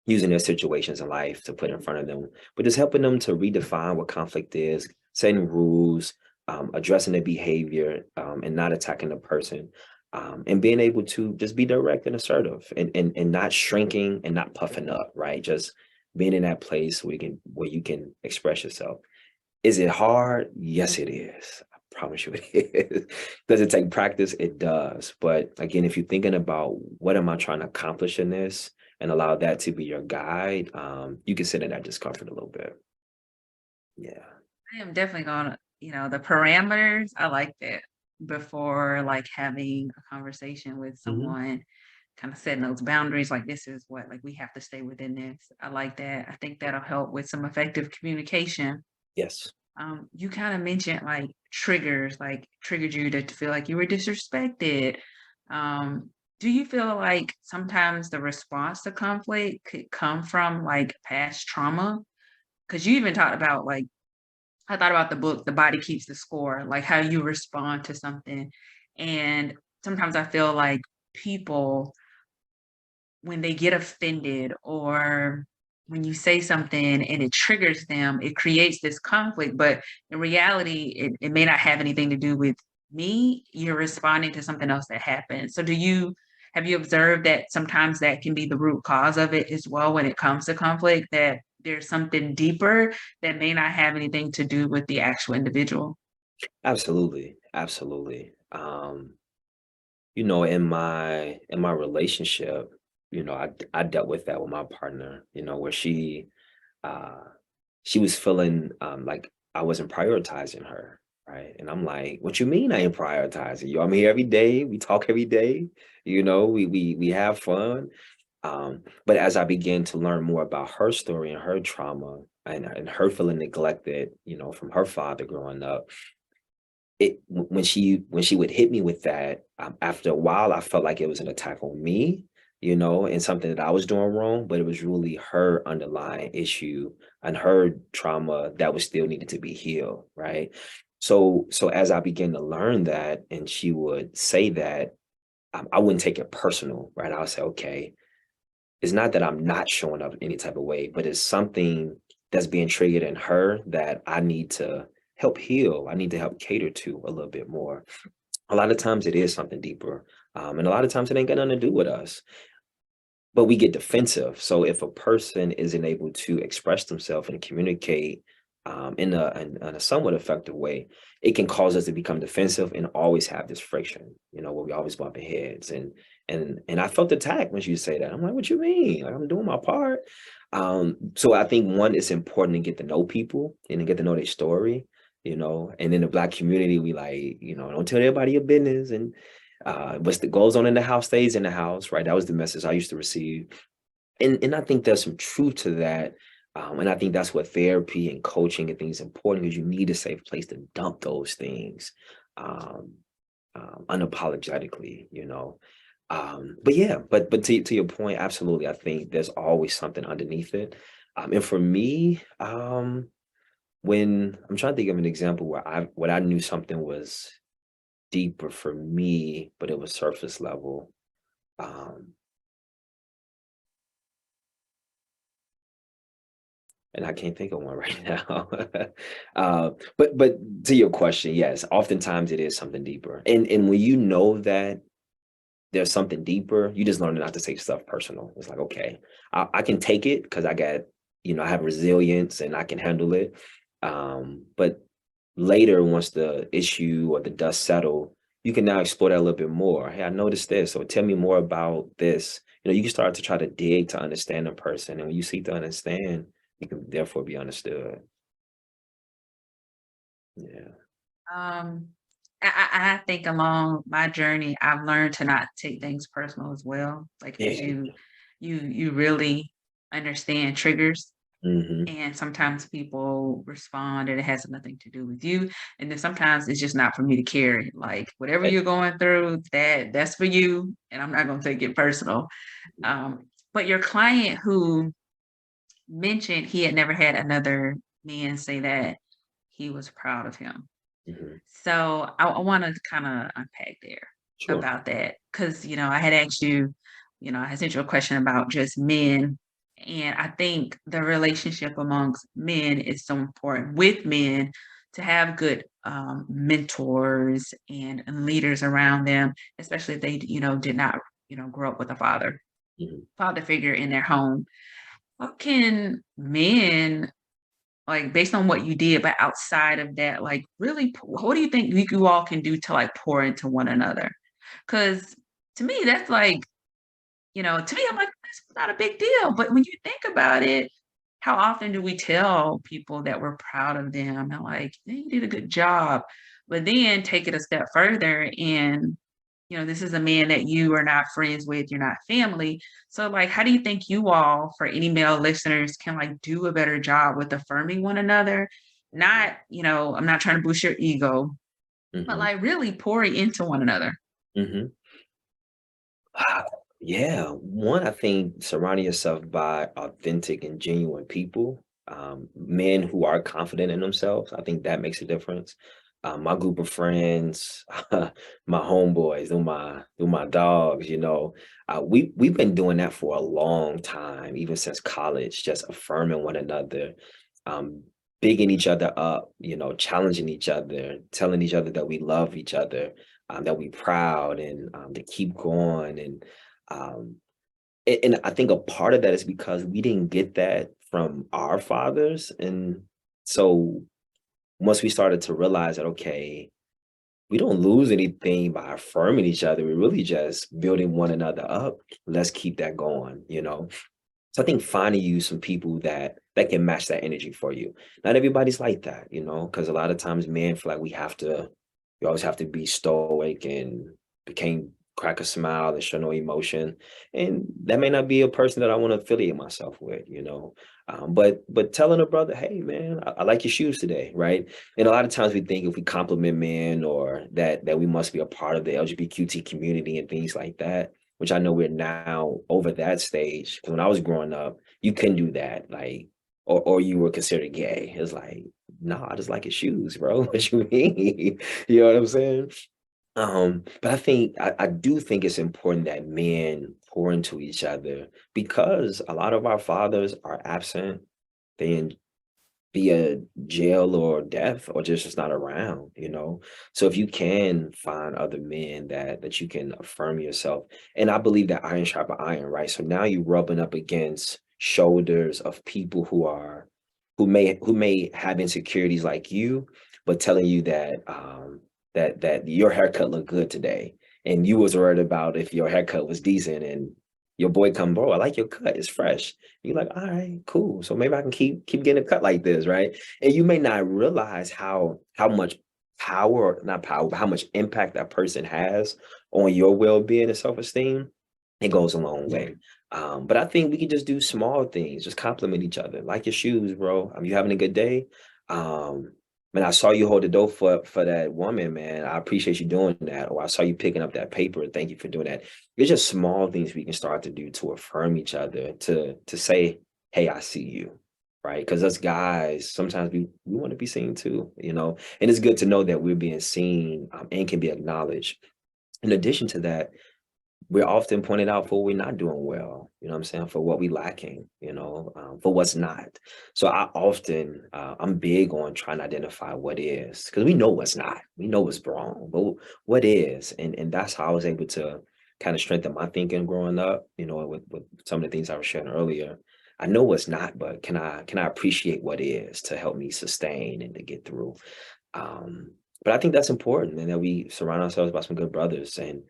using their situations in life to put in front of them, but just helping them to redefine what conflict is, setting rules, addressing their behavior, and not attacking the person, and being able to just be direct and assertive, and not shrinking and not puffing up, right? Just being in that place where you can express yourself. Is it hard? Yes, it is. I promise you it is. Does it take practice? It does. But again, if you're thinking about what am I trying to accomplish in this and allow that to be your guide, you can sit in that discomfort a little bit. Yeah. I am definitely gonna, the parameters, I like that before like having a conversation with Hmm. someone, kind of setting those boundaries, like this is what, like we have to stay within this. I like that. I think that'll help with some effective communication. Yes. You kind of mentioned like triggers, like triggered you to feel like you were disrespected. Do you feel like sometimes the response to conflict could come from like past trauma? Because you even talked about like I thought about the book, The Body Keeps the Score, like how you respond to something. And sometimes I feel like people, when they get offended or when you say something and it triggers them, it creates this conflict. But in reality, it may not have anything to do with me. You're responding to something else that happened. So have you observed that sometimes that can be the root cause of it as well when it comes to conflict, that there's something deeper that may not have anything to do with the actual individual? Absolutely. Absolutely. In my relationship, I dealt with that with my partner, where uh she was feeling like I wasn't prioritizing her, right? And I'm like, what you mean I ain't prioritizing you? I'm here every day. We talk every day. We have fun. But as I began to learn more about her story and her trauma and her feeling neglected, from her father growing up, when she would hit me with that, after a while, I felt like it was an attack on me, and something that I was doing wrong, but it was really her underlying issue and her trauma that was still needed to be healed, right? So as I began to learn that, and she would say that, I wouldn't take it personal, right? I would say, okay, it's not that I'm not showing up any type of way, but it's something that's being triggered in her that I need to help heal. I need to help cater to a little bit more. A lot of times it is something deeper. And a lot of times it ain't got nothing to do with us, but we get defensive. So if a person isn't able to express themselves and communicate, in a somewhat effective way, it can cause us to become defensive and always have this friction, where we always bumping heads. And I felt attacked when you say that. I'm like, what you mean? Like, I'm doing my part. So I think one, it's important to get to know people and to get to know their story, and in the Black community, we like, don't tell everybody your business, and what's the goes on in the house stays in the house, right? That was the message I used to receive. And I think there's some truth to that. And I think that's what therapy and coaching and things important, because you need a safe place to dump those things, um, unapologetically, But yeah, but to your point, absolutely. I think there's always something underneath it. And for me, when I'm trying to think of an example where I knew something was deeper for me, but it was surface level. Um, and I can't think of one right now. But to your question, yes, oftentimes it is something deeper. And when you know that there's something deeper, you just learn not to take stuff personal. It's like, okay, I can take it because I have resilience and I can handle it. But later, once the issue or the dust settle, you can now explore that a little bit more. Hey, I noticed this, or tell me more about this. You can start to try to dig to understand a person. And when you seek to understand, you can therefore be understood. Yeah. Um, I think along my journey, I've learned to not take things personal as well. Like as Yeah. you really understand triggers, Hmm. and sometimes people respond and it has nothing to do with you. And then sometimes it's just not for me to carry. Like whatever you're going through, that's for you, and I'm not gonna take it personal. But your client who mentioned he had never had another man say that he was proud of him. Mhm. So I want to kind of unpack there Sure. about that because I had asked you, I had sent you a question about just men, and I think the relationship amongst men is so important with men to have good mentors and leaders around them, especially if they did not grow up with a Mhm. father figure in their home. How can men, like, based on what you did, but outside of that, like, really, what do you think you all can do to, like, pour into one another? Because to me, that's like, to me, I'm like, that's not a big deal. But when you think about it, how often do we tell people that we're proud of them and like, "Yeah, you did a good job," but then take it a step further and this is a man that you are not friends with, you're not family. So, like, how do you think you all, for any male listeners, can like do a better job with affirming one another? Not, I'm not trying to boost your ego, but Mhm. like really pouring into one another. Mhm. Yeah, one, I think surrounding yourself by authentic and genuine people, men who are confident in themselves. I think that makes a difference. My group of friends, my homeboys, they're my dogs. We've been doing that for a long time, even since college, just affirming one another, um, bigging each other up, challenging each other, telling each other that we love each other, that we proud, and to keep going. Um, and I think a part of that is because we didn't get that from our fathers. And so once we started to realize that, okay, we don't lose anything by affirming each other. We're really just building one another up. Let's keep that going. So I think finding you some people that can match that energy for you. Not everybody's like that, because a lot of times men feel like we always have to be stoic and became crack a smile and show no emotion. And that may not be a person that I want to affiliate myself with. But telling a brother, hey man, I like your shoes today, right? And a lot of times we think if we compliment men or that we must be a part of the LGBTQ community and things like that, which I know we're now over that stage. 'Cause when I was growing up, you couldn't do that, like, or you were considered gay. It's like, no, I just like his shoes, bro. What you mean? You know what I'm saying? But I do think it's important that men pour into each other because a lot of our fathers are absent. They in via jail or death or just not around. So if you can find other men that you can affirm yourself, and I believe that iron sharpen iron, right? So now you're rubbing up against shoulders of people who may have insecurities like you, but telling you that your haircut looked good today, and you was worried about if your haircut was decent, and your boy come, bro, I like your cut, it's fresh. You're like, all right, cool. So maybe I can keep getting a cut like this, right? And you may not realize how much power, or not power, but how much impact that person has on your well-being and self-esteem. It goes a long way. But I think we can just do small things, just compliment each other. Like your shoes, bro. You having a good day? Um, Man, I saw you hold the door for that woman, man. I appreciate you doing that. Or I saw you picking up that paper. Thank you for doing that. It's just small things we can start to do to affirm each other, to say, hey, I see you. Right. Because us guys, sometimes we want to be seen too. And it's good to know that we're being seen, and can be acknowledged. In addition to that, we're often pointed out for what we're not doing well, you know what I'm saying? For what we lacking, for what's not. So I'm big on trying to identify what is, because we know what's not, we know what's wrong, but what is, and that's how I was able to kind of strengthen my thinking growing up, with some of the things I was sharing earlier. I know what's not, but can I appreciate what is to help me sustain and to get through? But I think that's important, and that we surround ourselves by some good brothers, and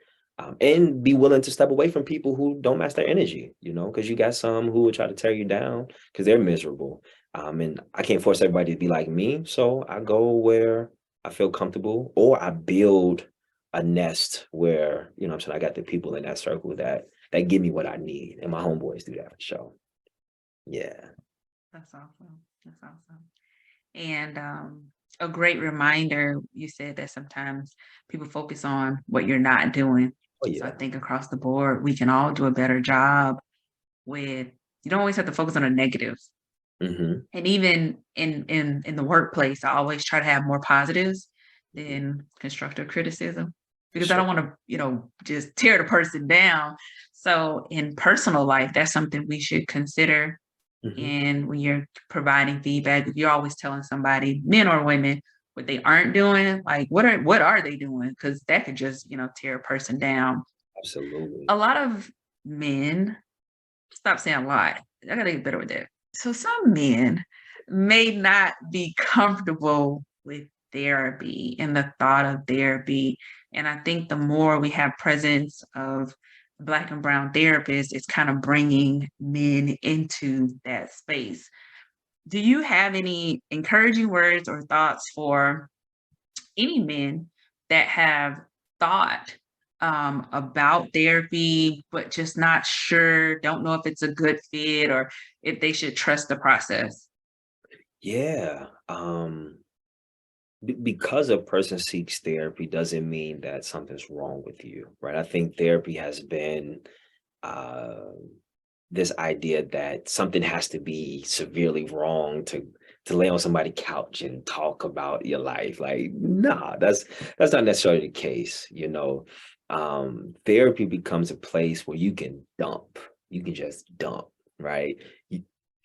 be willing to step away from people who don't match their energy, because you got some who will try to tear you down because they're miserable. And I can't force everybody to be like me. So I go where I feel comfortable, or I build a nest where, what I'm saying, I got the people in that circle that give me what I need. And my homeboys do that for sure. Yeah. That's awesome. That's awesome. And a great reminder, you said that sometimes people focus on what you're not doing. Oh So I yeah. think across the board, we can all do a better job with, you don't always have to focus on the negative. Hmm. And even in the workplace, I always try to have more positives than constructive criticism For because I sure. don't want to, just tear the person down. So in personal life, that's something we should consider. Hmm. And when you're providing feedback, if you're always telling somebody, men or women, what they aren't doing, like what are they doing? Because that could just, tear a person down. Absolutely. A lot of men, stop saying a lot. I gotta get better with that. So some men may not be comfortable with therapy and the thought of therapy. And I think the more we have presence of Black and brown therapists, it's kind of bringing men into that space. Do you have any encouraging words or thoughts for any men that have thought about therapy, but just not sure, don't know if it's a good fit or if they should trust the process? Yeah. Because a person seeks therapy doesn't mean that something's wrong with you, right? I think therapy has been uh, this idea that something has to be severely wrong to lay on somebody's couch and talk about your life. Like, nah, that's not necessarily the case. Therapy becomes a place where you can dump. You can just dump, right?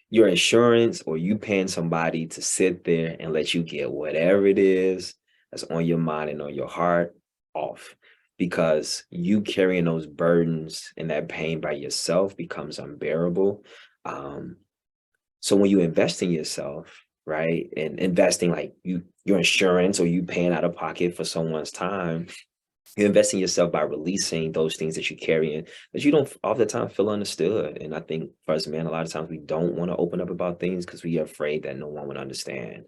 Your insurance or you paying somebody to sit there and let you get whatever it is that's on your mind and on your heart off, because you carrying those burdens and that pain by yourself becomes unbearable. um so when you invest in yourself, right, and investing like your insurance or you paying out of pocket for someone's time, you invest in yourself by releasing those things that you're carrying that you don't all the time feel understood. And I think for us men, a lot of times we don't want to open up about things because we are afraid that no one would understand.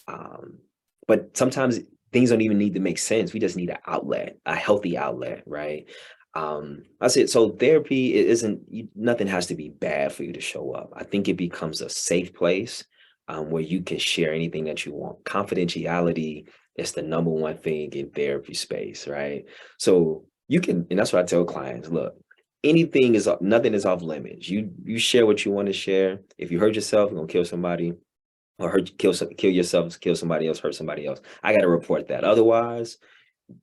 Um, but sometimes things don't even need to make sense. We just need an outlet, a healthy outlet, right? I said, so therapy isn't, nothing has to be bad for you to show up. I think it becomes a safe place where you can share anything that you want. Confidentiality is the number one thing in therapy space, right? So you can, and that's what I tell clients, look, nothing is off limits. You share what you want to share. If you hurt yourself, you're gonna kill somebody, or kill yourself, kill somebody else, hurt somebody else. I got to report that. Otherwise,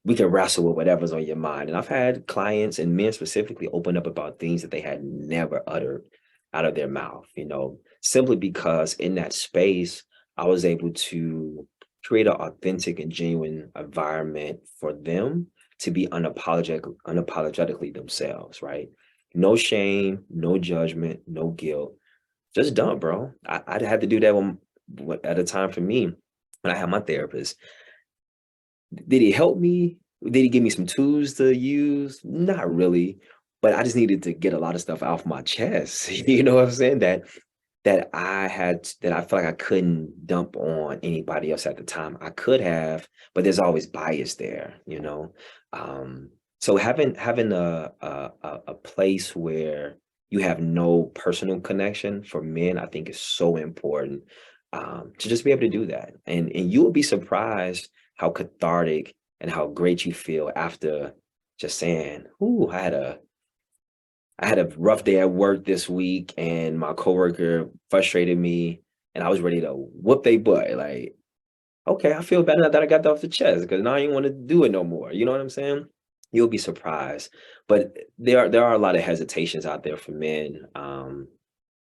we can wrestle with whatever's on your mind. And I've had clients and men specifically open up about things that they had never uttered out of their mouth, simply because in that space, I was able to create an authentic and genuine environment for them to be unapologetically themselves, right? No shame, no judgment, no guilt. Just dump, bro. I had to do that at a time for me when I had my therapist. Did he help me? Did he give me some tools to use? Not really, but I just needed to get a lot of stuff off my chest. You know what I'm saying? That I felt like I couldn't dump on anybody else at the time. I could have, but there's always bias there. So having a place where you have no personal connection for men, I think is so important, to just be able to do that. And you will be surprised how cathartic and how great you feel after just saying, "Ooh, I had a rough day at work this week, and my coworker frustrated me, and I was ready to whoop they butt." Like, okay, I feel better now that I got that off the chest because now I ain't want to do it no more. You know what I'm saying? You'll be surprised, but there are a lot of hesitations out there for men,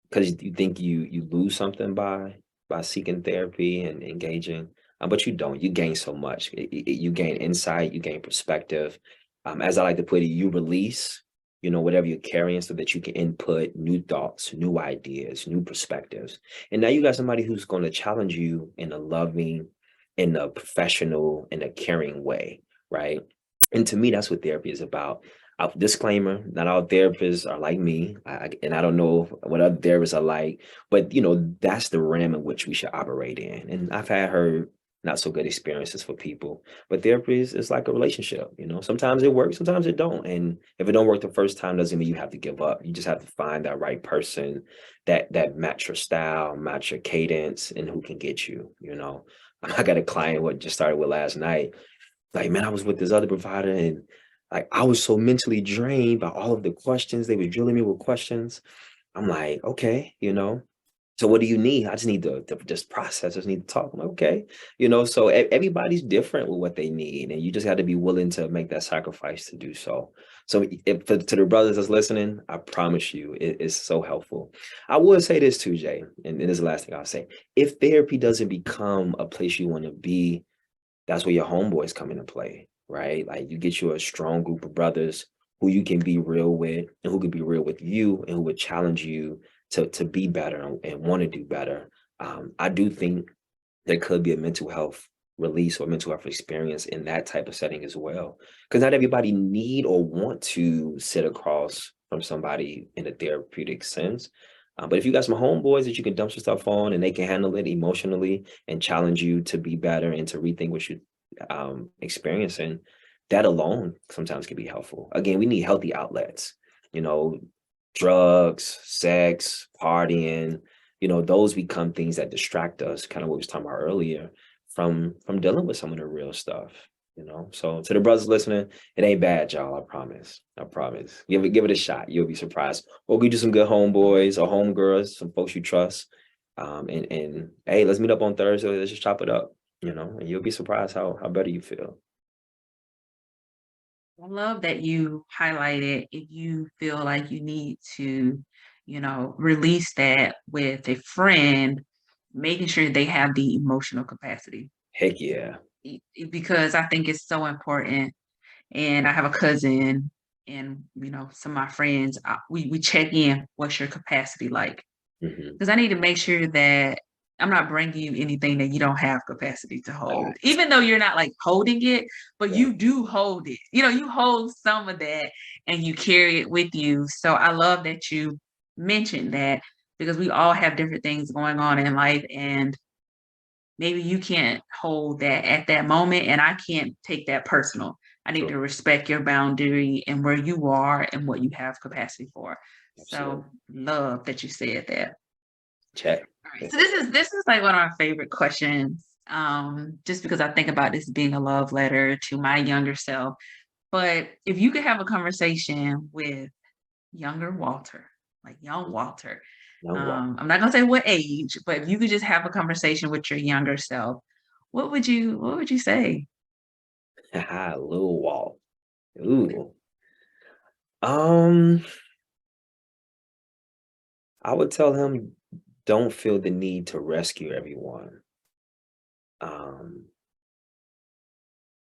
because you think you lose something by seeking therapy and engaging, but you don't. You gain so much. You gain insight, you gain perspective. As I like to put it, you release, whatever you're carrying, so that you can input new thoughts, new ideas, new perspectives. And now you got somebody who's going to challenge you in a loving, in a professional, in a caring way, right? And to me, that's what therapy is about. Disclaimer: not all therapists are like me, and I don't know what other therapists are like, but that's the realm in which we should operate in. And I've heard not so good experiences for people, but therapy is like a relationship. Sometimes it works, sometimes it don't. And if it don't work the first time, doesn't mean you have to give up. You just have to find that right person that match your style, match your cadence, and who can get you. I got a client what just started with last night. Like, man, I was with this other provider, and like I was so mentally drained by all of the questions. They were drilling me with questions. I'm like, okay, so what do you need? I just need to just process. I just need to talk. I'm like, okay, so everybody's different with what they need, and you just got to be willing to make that sacrifice to do so. So to the brothers that's listening, I promise you, it is so helpful. I will say this too, Jay, and this is the last thing I'll say. If therapy doesn't become a place you want to be, that's where your homeboys come into play, right? Like you get you a strong group of brothers who you can be real with and who can be real with you and who would challenge you to be better and want to do better. I do think there could be a mental health release or mental health experience in that type of setting as well. Because not everybody need or want to sit across from somebody in a therapeutic sense. But if you got some homeboys that you can dump some stuff on and they can handle it emotionally and challenge you to be better and to rethink what you're experiencing, that alone sometimes can be helpful. Again, we need healthy outlets, you know, drugs, sex, partying, those become things that distract us, kind of what we was talking about earlier, from dealing with some of the real stuff. So to the brothers listening, it ain't bad, y'all. I promise. I promise. Give it a shot. You'll be surprised. Or we do some good homeboys or homegirls, some folks you trust. And hey, let's meet up on Thursday. Let's just chop it up, and you'll be surprised how better you feel. I love that you highlighted if you feel like you need to, release that with a friend, making sure they have the emotional capacity. Heck yeah. Because I think it's so important. And I have a cousin and, some of my friends, we check in, what's your capacity like? Hmm. Because I need to make sure that I'm not bringing you anything that you don't have capacity to hold, Facts. even though you're not like holding it, but Yeah. you do hold it. You hold some of that and you carry it with you. So I love that you mentioned that because we all have different things going on in life. And maybe you can't hold that at that moment, and I can't take that personal. I need True. to respect your boundary and where you are and what you have capacity for. So Absolutely. love that you said that. Check. All right. So this is like one of my favorite questions. Just because I think about this being a love letter to my younger self. But if you could have a conversation with younger Walter, like young Walter, No. I'm not gonna say what age, but if you could just have a conversation with your younger self, what would you say? Lil Walt. Ooh. Um, I would tell him, don't feel the need to rescue everyone. Um,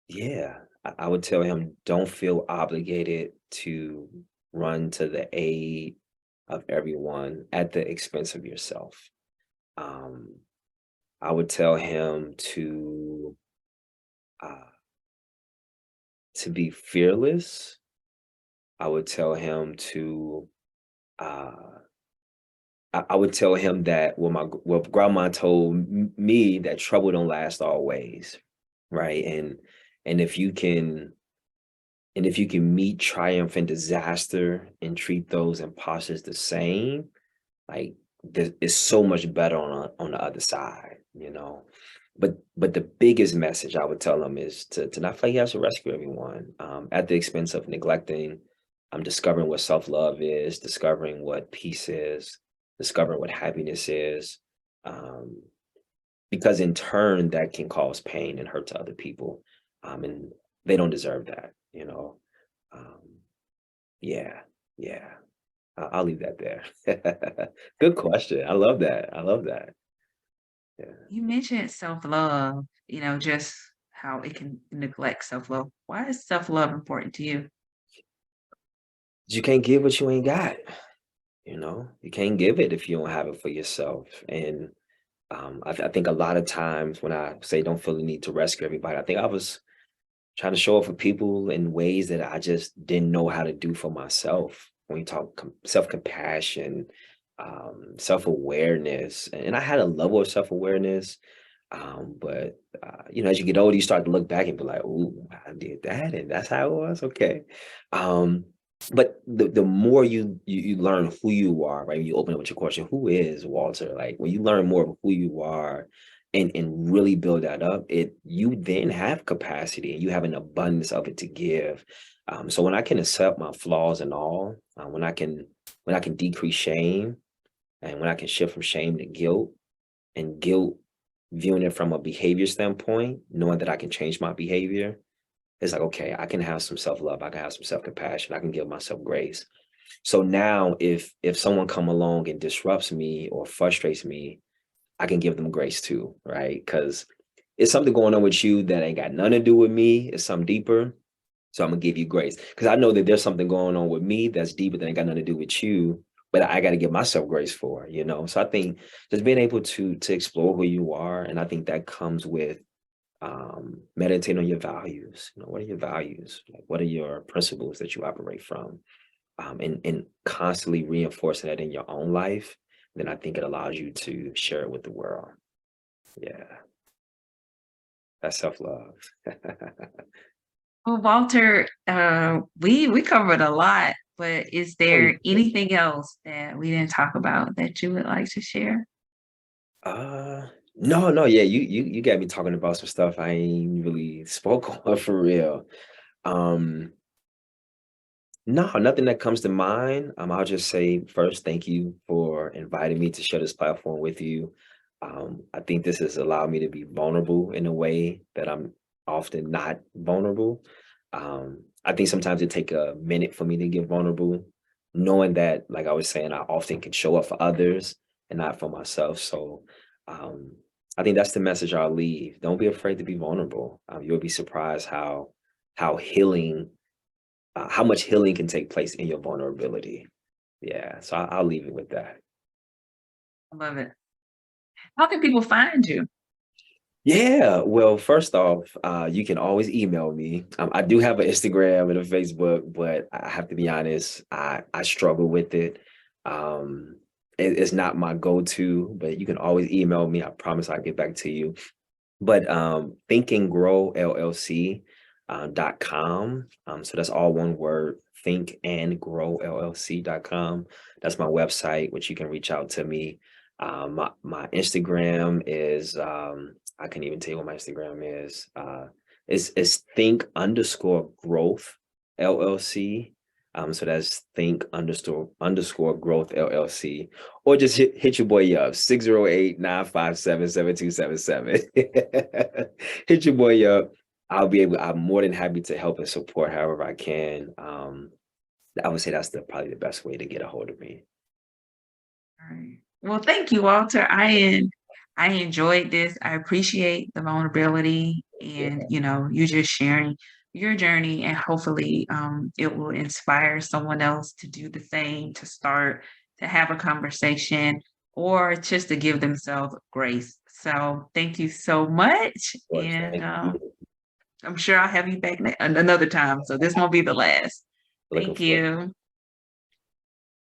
yeah, I would tell him, don't feel obligated to run to the aid of everyone at the expense of yourself. Um, I would tell him uh, to be fearless. I would tell him to uh, I would tell him that grandma told me that trouble don't last always, right? And if you can meet triumph and disaster and treat those imposters the same, like it's so much better on the other side. But the biggest message I would tell him is to not feel like he has to rescue everyone at the expense of neglecting. I'm discovering what self-love is, discovering what peace is, discovering what happiness is. Um, because in turn that can cause pain and hurt to other people. And they don't deserve that. Um, yeah, yeah. I'll leave that there. Good question. I love that. I love that. Yeah. You mentioned self-love, just how it can neglect self-love. Why is self-love important to you? You can't give what you ain't got. You can't give it if you don't have it for yourself. And I think a lot of times when I say don't feel the need to rescue everybody, I think I was trying to show up for people in ways that I just didn't know how to do for myself. When you talk self-compassion, self-awareness, and I had a level of self-awareness, but as you get older, you start to look back and be like, "Ooh, I did that, and that's how it was." Okay, um, but the more you learn who you are, right? You open up with your question, "Who is Walter?" Like when you learn more of who you are and really build that up, you then have capacity and you have an abundance of it to give. So when I can accept my flaws and all, when I can when I can decrease shame, and when I can shift from shame to guilt, and guilt viewing it from a behavior standpoint, knowing that I can change my behavior, it's like, okay, I can have some self-love, I can have some self-compassion, I can give myself grace. So now if someone come along and disrupts me or frustrates me, I can give them grace too, right? Because it's something going on with you that ain't got nothing to do with me. It's something deeper. So I'm gonna give you grace. Because I know that there's something going on with me that's deeper that ain't got nothing to do with you, but I got to give myself grace for, you know. So I think just being able to explore who you are, and I think that comes with meditating on your values. You know, what are your values? Like, what are your principles that you operate from? And constantly reinforcing that in your own life, then I think it allows you to share it with the world. Yeah, that's self-love. Well, Walter, we covered a lot, but is Oh, there yeah. anything else that we didn't talk about that you would like to share? Uh, no, yeah, you got me talking about some stuff I ain't really spoke on for real. Um, no, nothing that comes to mind. I'll just say first, thank you for inviting me to share this platform with you. I think this has allowed me to be vulnerable in a way that I'm often not vulnerable. I think sometimes it take a minute for me to get vulnerable, knowing that, like I was saying, I often can show up for others and not for myself. So, um, I think that's the message I'll leave. Don't be afraid to be vulnerable. You'll be surprised how healing how much healing can take place in your vulnerability. Yeah, so I'll leave it with that. I love it. How can people find you? Yeah, well, first off, you can always email me. I do have an Instagram and a Facebook, but I have to be honest, I struggle with it. It's not my go-to, but you can always email me. I promise I'll get back to you. But Think and Grow LLC .com. So that's all one word, Think and Grow LLC.com. That's my website, which you can reach out to me. My Instagram is I can't even tell you what my Instagram is. It's Think underscore Growth LLC. So that's Think underscore Growth LLC, or just hit your boy up, 608-957-7277. Hit your boy up. I'm more than happy to help and support however I can. I would say that's probably the best way to get a hold of me. All right. Well, thank you, Walter. I enjoyed this. I appreciate the vulnerability and Yeah, you just sharing your journey, and hopefully it will inspire someone else to do the same, to start to have a conversation or just to give themselves grace. So thank you so much. of course. And Thank you. I'm sure I'll have you back another time. So this won't be the last. Looking Thank forward. you.